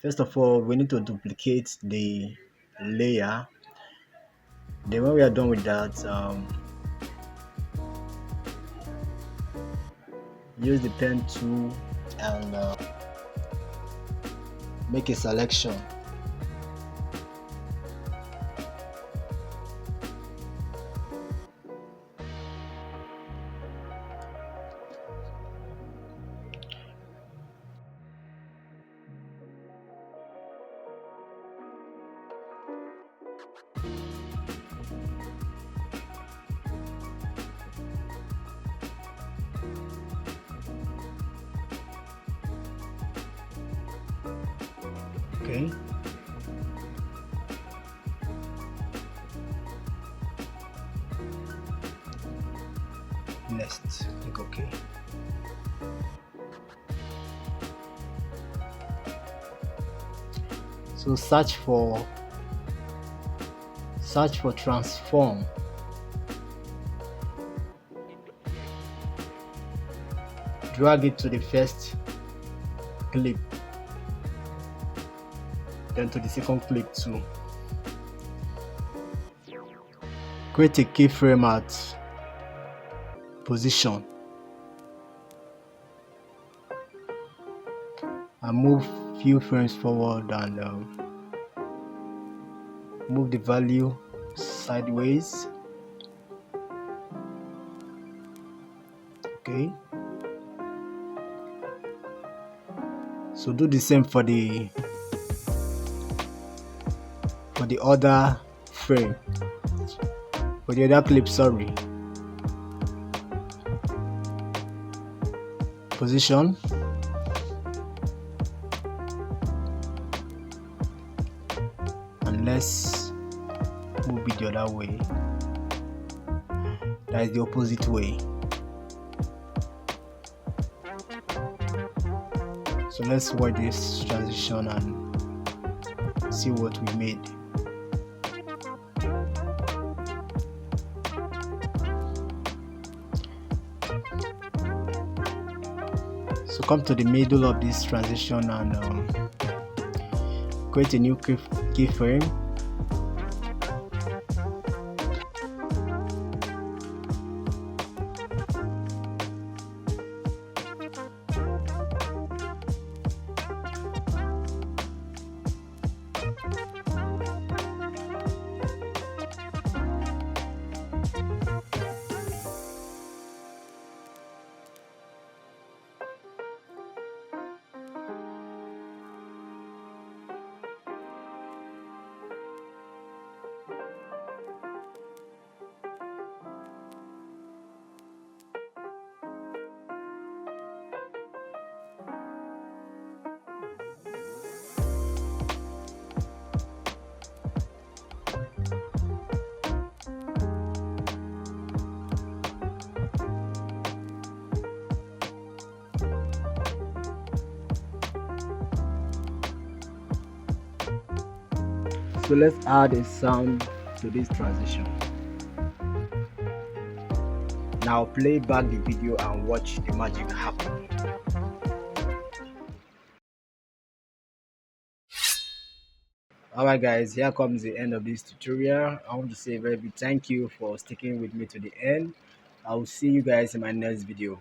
First of all, we need to duplicate the layer. Then when we are done with that, use the pen tool and make a selection. Okay. Next, click OK. So search for transform. Drag it to the first clip, then to the second clip too. Create a keyframe at position and move few frames forward and move the value sideways. Okay, so do the same for the other frame, for the other clip, sorry. Position, and let's move it the other way. That is the opposite way. So let's watch this transition and see what we made. So come to the middle of this transition and create a new keyframe. So let's add a sound to this transition. Now play back the video and watch the magic happen. Alright guys, here comes the end of this tutorial. I want to say a very big thank you for sticking with me to the end. I will see you guys in my next video.